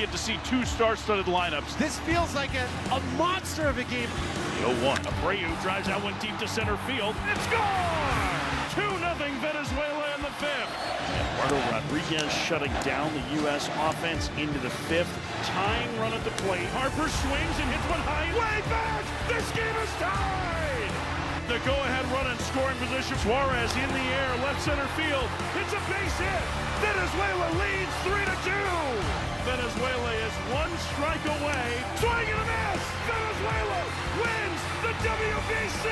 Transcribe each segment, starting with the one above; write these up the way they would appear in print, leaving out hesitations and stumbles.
get to see two star-studded lineups. This feels like a monster of a game. The 0-1. Abreu drives that one deep to center field. It's gone! 2-0 Venezuela in the fifth. Eduardo Rodriguez shutting down the U.S. offense into the fifth. Tying run at the plate. Harper swings and hits one high. Way back! This game is tied! The go-ahead run in scoring position. Suarez in the air, left center field. It's a base hit. Venezuela leads 3-2. Venezuela is one strike away. Swing and a miss. Venezuela wins the WBC.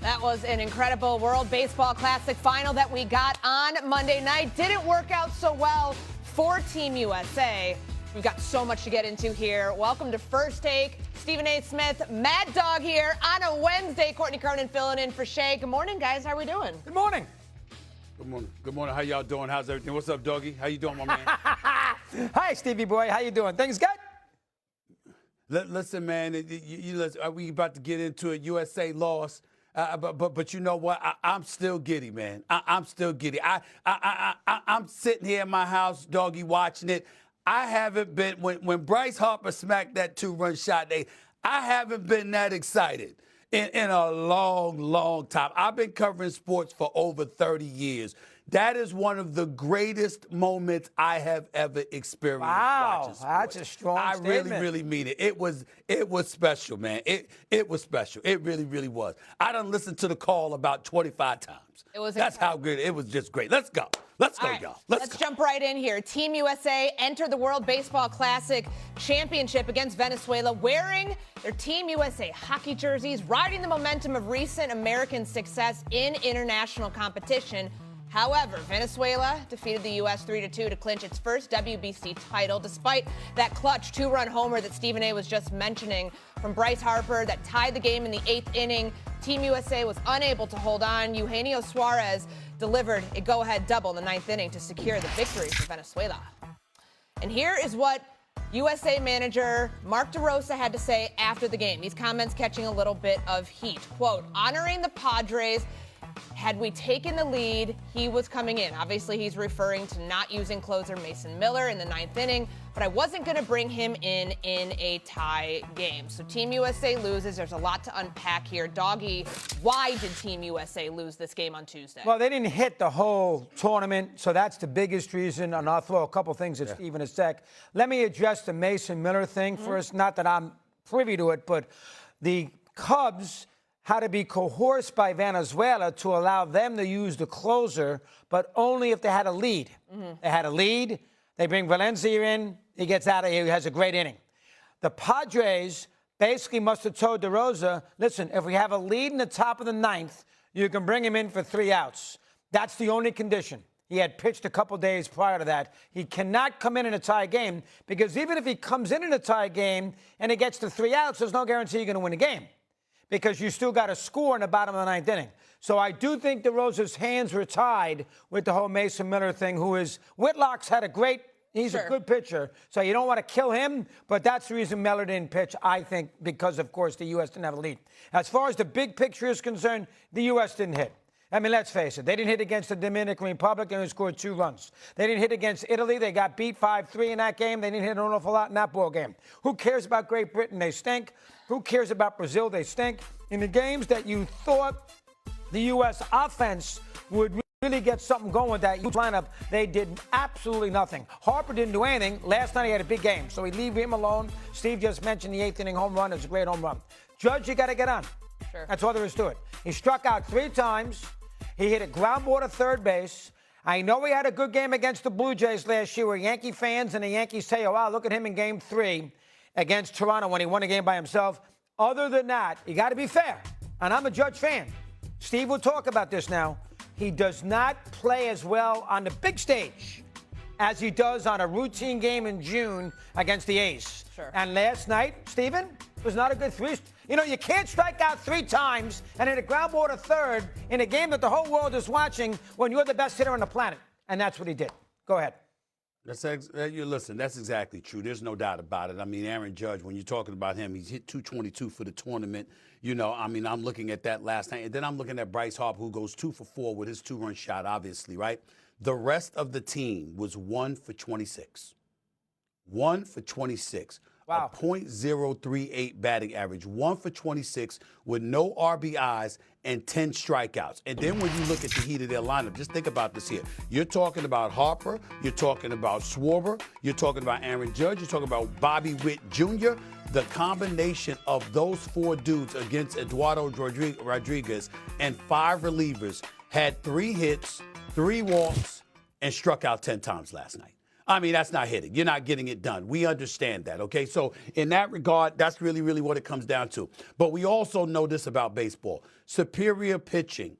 That was an incredible World Baseball Classic final that we got on Monday night. Didn't work out so well for Team USA. We've got so much to get into here. Welcome to First Take. Stephen A. Smith, Mad Dog here on a Wednesday. Courtney Cronin filling in for Shay. Good morning, guys. How are we doing? Good morning. Good morning. Good morning. How y'all doing? How's everything? What's up, Doggy? How you doing, my man? Hi, Stevie boy. How you doing? Things good? Listen, man. We about to get into it. USA lost. But you know what? I'm still giddy, man. I'm still giddy. I'm sitting here in my house, Doggy, watching it. I haven't been when Bryce Harper smacked that two-run shot. I haven't been that excited in a long time. I've been covering sports for over 30 years. That is one of the greatest moments I have ever experienced. Wow, that's a strong statement. I really mean it. It was special, man. It was special. It really was. I done listened to the call about 25 times. That's how good it was. Just great. Let's go. Let's go, y'all. Let's go. Jump right in here. Team USA entered the World Baseball Classic Championship against Venezuela wearing their Team USA hockey jerseys, riding the momentum of recent American success in international competition. However, Venezuela defeated the U.S. 3-2 to clinch its first WBC title, despite that clutch two-run homer that Stephen A. was just mentioning from Bryce Harper that tied the game in the 8th inning. Team USA was unable to hold on. Eugenio Suarez delivered a go-ahead double in the 9th inning to secure the victory for Venezuela. And here is what USA manager Mark Derosa had to say after the game. These comments catching a little bit of heat. Quote, honoring the Padres. Had we taken the lead, he was coming in. Obviously, he's referring to not using closer Mason Miller in the 9th inning, but I wasn't going to bring him in a tie game. So Team USA loses. There's a lot to unpack here. Doggy, why did Team USA lose this game on Tuesday? Well, they didn't hit the whole tournament, so that's the biggest reason, and I'll throw a couple things at Steve in a sec. Let me address the Mason Miller thing first. Not that I'm privy to it, but the Cubs had to be coerced by Venezuela to allow them to use the closer, but only if they had a lead. They had a lead. They bring Valencia in. He gets out of here. He has a great inning. The Padres basically must have told Derosa, listen, if we have a lead in the top of the 9th, you can bring him in for 3 outs. That's the only condition. He had pitched a couple days prior to that. He cannot come in a tie game because even if he comes in a tie game and he gets to 3 outs, there's no guarantee you're going to win the game, because you still got to score in the bottom of the 9th inning. So I do think DeRosa's hands were tied with the whole Mason Miller thing, Whitlock's had a great, he's a good pitcher, so you don't want to kill him, but that's the reason Miller didn't pitch, I think, because, of course, the U.S. didn't have a lead. As far as the big picture is concerned, the U.S. didn't hit. I mean, let's face it. They didn't hit against the Dominican Republic and they scored 2 runs. They didn't hit against Italy. They got beat 5-3 in that game. They didn't hit an awful lot in that ball game. Who cares about Great Britain? They stink. Who cares about Brazil? They stink. In the games that you thought the U.S. offense would really get something going with that lineup, they did absolutely nothing. Harper didn't do anything. Last night he had a big game, so we leave him alone. Steve just mentioned the 8th inning home run. It was a great home run. Judge, you got to get on. Sure. That's all there is to it. He struck out 3 times. He hit a ground ball to third base. I know he had a good game against the Blue Jays last year where Yankee fans and the Yankees say, oh, wow, look at him in Game 3 against Toronto when he won a game by himself. Other than that, you got to be fair. And I'm a Judge fan. Steve will talk about this now. He does not play as well on the big stage as he does on a routine game in June against the A's. Sure. And last night, Stephen, was not a good 3. You know, you can't strike out 3 times and hit a ground ball to third in a game that the whole world is watching when you're the best hitter on the planet. And that's what he did. Go ahead. Listen, that's exactly true. There's no doubt about it. I mean, Aaron Judge, when you're talking about him, he's hit 222 for the tournament. You know, I mean, I'm looking at that last night. And then I'm looking at Bryce Harper, who goes 2 for 4 with his 2-run shot, obviously, right? The rest of the team was 1 for 26. 1 for 26. Wow. A .038 batting average. 1 for 26 with no RBIs and 10 strikeouts. And then when you look at the heat of their lineup, just think about this here. You're talking about Harper. You're talking about Schwarber. You're talking about Aaron Judge. You're talking about Bobby Witt Jr. The combination of those 4 dudes against Eduardo Rodriguez and 5 relievers had 3 hits, 3 walks, and struck out 10 times last night. I mean, that's not hitting. You're not getting it done. We understand that, okay? So in that regard, that's really, really what it comes down to. But we also know this about baseball. Superior pitching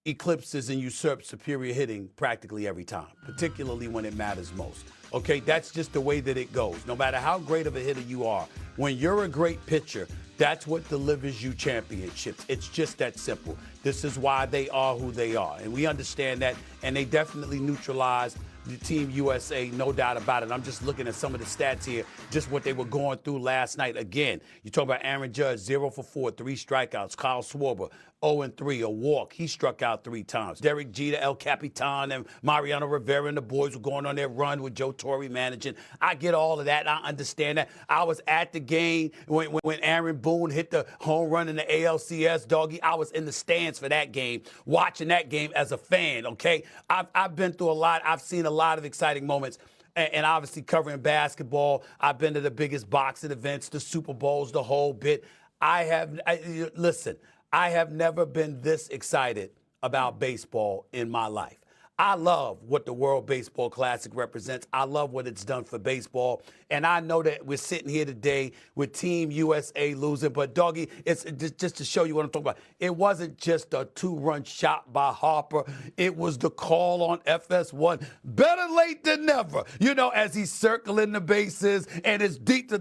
eclipses and usurps superior hitting practically every time, particularly when it matters most. Okay, that's just the way that it goes. No matter how great of a hitter you are, when you're a great pitcher, that's what delivers you championships. It's just that simple. This is why they are who they are. And we understand that, and they definitely neutralize the Team USA, no doubt about it. I'm just looking at some of the stats here, just what they were going through last night. Again, you talk about Aaron Judge, 0 for 4, 3 strikeouts. Kyle Schwarber, 0-3, a walk. He struck out 3 times. Derek Jeter, El Capitan, and Mariano Rivera and the boys were going on their run with Joe Torre managing. I get all of that. I understand that. I was at the game when Aaron Boone hit the home run in the ALCS, doggy. I was in the stands for that game, watching that game as a fan, okay? I've been through a lot. I've seen a lot of exciting moments. And obviously covering basketball. I've been to the biggest boxing events, the Super Bowls, the whole bit. Listen, I have never been this excited about baseball in my life. I love what the World Baseball Classic represents. I love what it's done for baseball. And I know that we're sitting here today with Team USA losing. But, doggy, it's just to show you what I'm talking about. It wasn't just a 2-run shot by Harper. It was the call on FS1. Better late than never. You know, as he's circling the bases and it's deep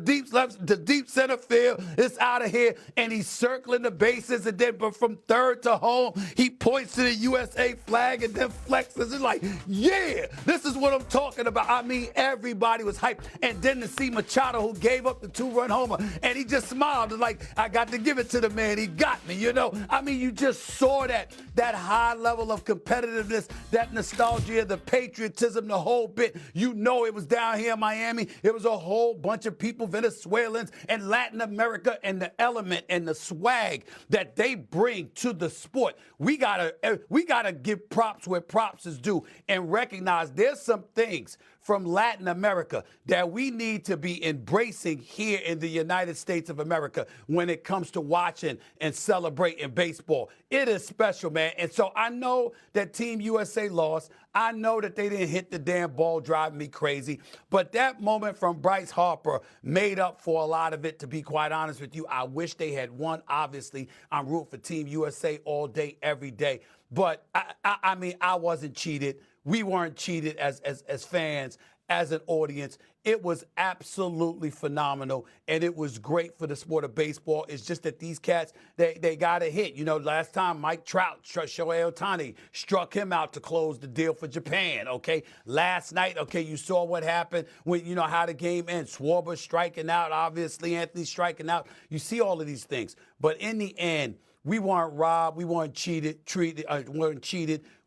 center field. It's out of here. And he's circling the bases. And then from third to home, he points to the USA flag and then flexes. It's like, yeah, this is what I'm talking about. I mean, everybody was hyped. And then to see Machado, who gave up the 2-run homer, and he just smiled. It's like, I got to give it to the man. He got me, you know. I mean, you just saw that high level of competitiveness, that nostalgia, the patriotism, the whole bit. You know it was down here in Miami. It was a whole bunch of people, Venezuelans and Latin America, and the element and the swag that they bring to the sport. We gotta give props where props is due and recognize there's some things from Latin America that we need to be embracing here in the United States of America when it comes to watching and celebrating baseball. It is special, man. And so I know that Team USA lost. I know that they didn't hit the damn ball, driving me crazy. But that moment from Bryce Harper made up for a lot of it, to be quite honest with you. I wish they had won. Obviously, I'm rooting for Team USA all day, every day. But I mean, I wasn't cheated. We weren't cheated as fans, as an audience. It was absolutely phenomenal, and it was great for the sport of baseball. It's just that these cats, they got a hit. You know, last time Mike Trout, Shohei Ohtani, struck him out to close the deal for Japan, okay? Last night, okay, you saw what happened when, you know, how the game ends. Schwarber striking out, obviously, Anthony striking out. You see all of these things. But in the end, we weren't robbed. We weren't cheated.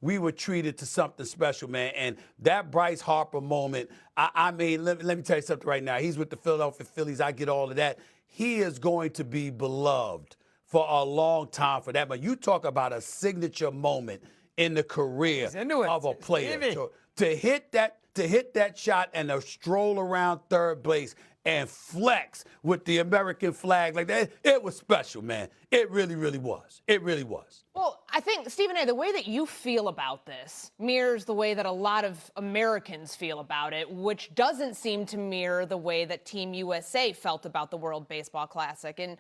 We were treated to something special, man. And that Bryce Harper moment, I mean, let me tell you something right now. He's with the Philadelphia Phillies. I get all of that. He is going to be beloved for a long time for that. But you talk about a signature moment in the career of a player. To hit that shot and to stroll around third base and flex with the American flag like that, it was special, man. It really, really was. It really was. Well, I think, Stephen A., the way that you feel about this mirrors the way that a lot of Americans feel about it, which doesn't seem to mirror the way that Team USA felt about the World Baseball Classic. And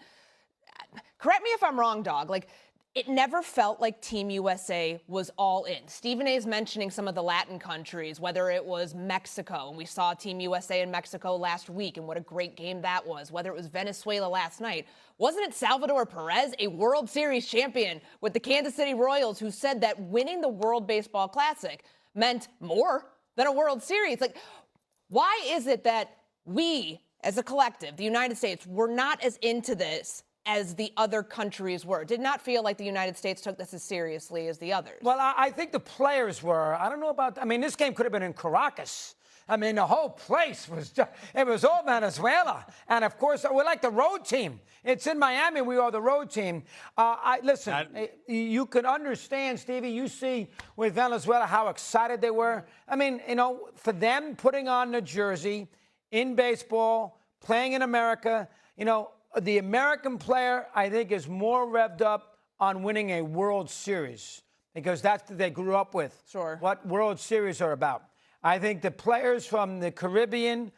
correct me if I'm wrong, Dog. Like, it never felt like Team USA was all in. Stephen A. is mentioning some of the Latin countries, whether it was Mexico, and we saw Team USA in Mexico last week, and what a great game that was, whether it was Venezuela last night. Wasn't it Salvador Perez, a World Series champion with the Kansas City Royals, who said that winning the World Baseball Classic meant more than a World Series? Like, why is it that we, as a collective, the United States, we're not as into this as the other countries were. Did not feel like the United States took this as seriously as the others. Well, I think the players were. I don't know about. I mean, this game could have been in Caracas. I mean, the whole place was just, it was all Venezuela. And, of course, we're like the road team. It's in Miami. We are the road team. Listen, you can understand, Stevie, you see with Venezuela how excited they were. I mean, you know, for them putting on the jersey in baseball, playing in America, you know, the American player, I think, is more revved up on winning a World Series because that's what they grew up with. Sure. What World Series are about. I think the players from the Caribbean,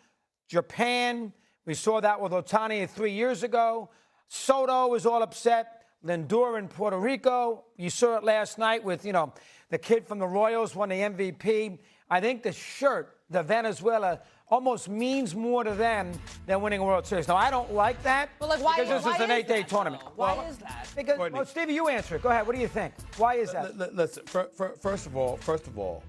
Japan, we saw that with Ohtani 3 years ago. Soto was all upset. Lindor in Puerto Rico. You saw it last night with, you know, the kid from the Royals won the MVP. I think the shirt, the Venezuela, almost means more to them than winning a World Series. Now, I don't like that well, like, why, because this is an 8-day tournament. Why is that? Because, well, Stevie, you answer it. Go ahead. What do you think? Why is that? Listen, first of all,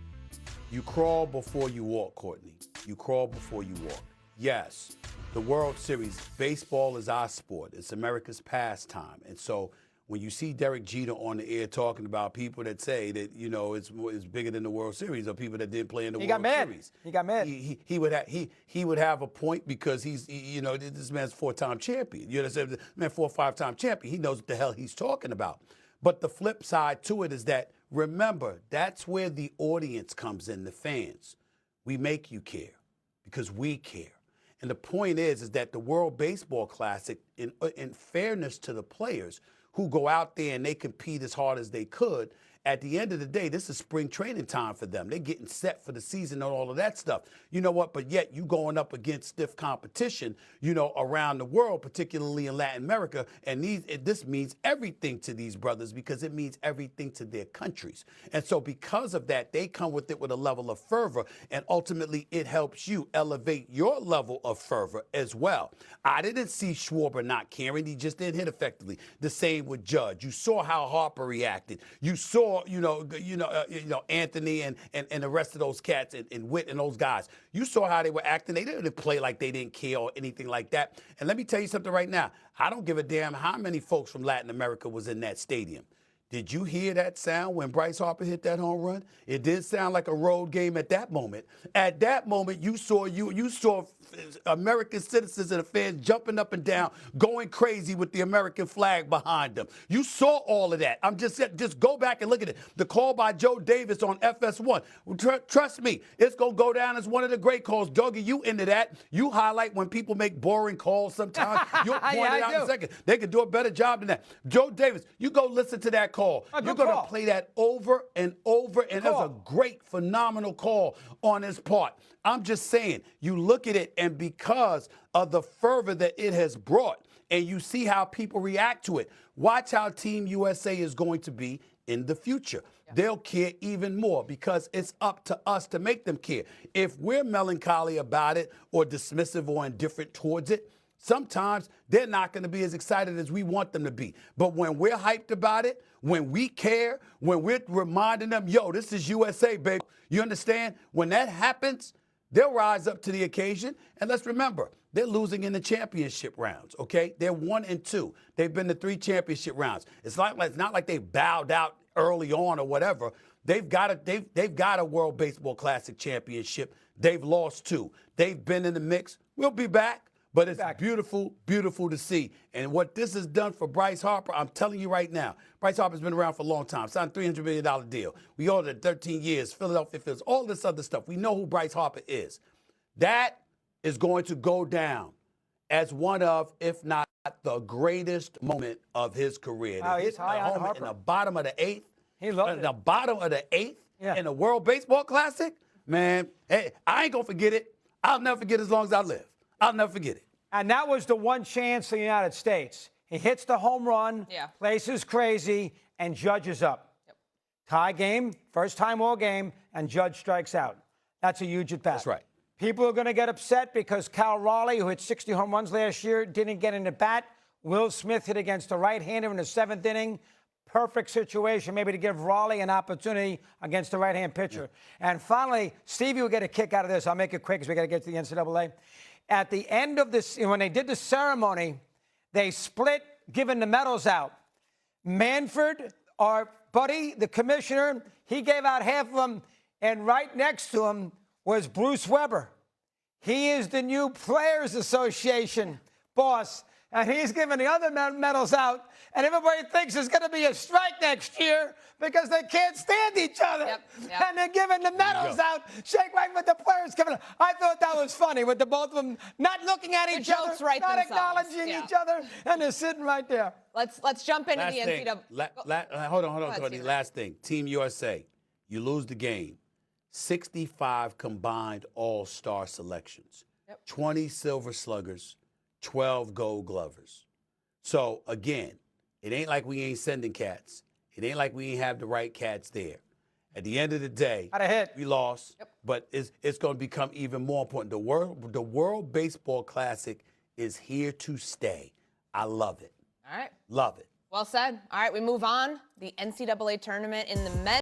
you crawl before you walk, Courtney. You crawl before you walk. Yes, the World Series, baseball is our sport. It's America's pastime. And so when you see Derek Jeter on the air talking about people that say that, you know, it's bigger than the World Series or people that didn't play in the World Series. He got mad. He would have a point because you know, this man's 4-time champion. You understand? This man 4 or 5-time champion. He knows what the hell he's talking about. But the flip side to it is that, remember, that's where the audience comes in, the fans. We make you care because we care. And the point is that the World Baseball Classic, in fairness to the players who go out there and they compete as hard as they could, at the end of the day, this is spring training time for them. They're getting set for the season and all of that stuff. You know what? But yet you going up against stiff competition, you know, around the world, particularly in Latin America. And this means everything to these brothers because it means everything to their countries. And so because of that, they come with it with a level of fervor. And ultimately, it helps you elevate your level of fervor as well. I didn't see Schwarber not caring. He just didn't hit effectively. The same with Judge. You saw how Harper reacted. You saw Anthony and the rest of those cats and Witt and those guys. You saw how they were acting. They didn't play like they didn't care or anything like that. And let me tell you something right now. I don't give a damn how many folks from Latin America was in that stadium. Did you hear that sound when Bryce Harper hit that home run? It did sound like a road game at that moment. At that moment, you saw American citizens and the fans jumping up and down, going crazy with the American flag behind them. You saw all of that. I'm just go back and look at it. The call by Joe Davis on FS1. Trust me, it's going to go down as one of the great calls. Doggy, you into that. You highlight when people make boring calls sometimes. You'll point it out in a second. They could do a better job than that. Joe Davis, you go listen to that call. You're going to play that over and over, and that's a great, phenomenal call on his part. I'm just saying, you look at it, and because of the fervor that it has brought, and you see how people react to it, watch how Team USA is going to be in the future. Yeah. They'll care even more because it's up to us to make them care. If we're melancholy about it or dismissive or indifferent towards it, sometimes they're not going to be as excited as we want them to be. But when we're hyped about it, when we care, when we're reminding them, yo, this is USA, baby. You understand? When that happens, they'll rise up to the occasion. And let's remember, they're losing in the championship rounds, okay? They're 1-2. They've been to 3 championship rounds. It's not like they bowed out early on or whatever. They've got a World Baseball Classic championship. They've lost 2. They've been in the mix. We'll be back. But it's beautiful, beautiful to see. And what this has done for Bryce Harper, I'm telling you right now, Bryce Harper's been around for a long time, signed a $300 million deal. We owed it 13 years, Philadelphia Phillies, all this other stuff. We know who Bryce Harper is. That is going to go down as one of, if not the greatest moment of his career. Oh, he's high on Harper. In the bottom of the 8th. He loved it. In the bottom of the 8th in the World Baseball Classic. Man, hey, I ain't going to forget it. I'll never forget it as long as I live. I'll never forget it. And that was the one chance for the United States. He hits the home run, places crazy, and Judge is up. Yep. Tie game, first time all game, and Judge strikes out. That's a huge at bat. That's right. People are going to get upset because Cal Raleigh, who hit 60 home runs last year, didn't get in the bat. Will Smith hit against the right-hander in the 7th inning. Perfect situation, maybe to give Raleigh an opportunity against the right-hand pitcher. Yeah. And finally, Stevie will get a kick out of this. I'll make it quick because we got to get to the NCAA. At the end of this, when they did the ceremony, they split giving the medals out. Manfred, our buddy, the commissioner, he gave out half of them, and right next to him was Bruce Weber. He is the new Players Association boss, and he's giving the other medals out, and everybody thinks there's going to be a strike next year because they can't stand each other. Yep. And they're giving the medals out, shake right with the players coming out. I thought that was funny with the both of them not looking at each other, not acknowledging each other, and they're sitting right there. Let's jump into Last the thing. NCAA. Hold on, Tony. Last thing. Team USA, you lose the game. 65 combined all-star selections. 20 silver sluggers, 12 gold glovers. So, again, it ain't like we ain't sending cats. It ain't like we ain't have the right cats there. At the end of the day, we lost, but it's going to become even more important. The World Baseball Classic is here to stay. I love it. All right. Love it. Well said. All right, we move on. The NCAA tournament in the men's.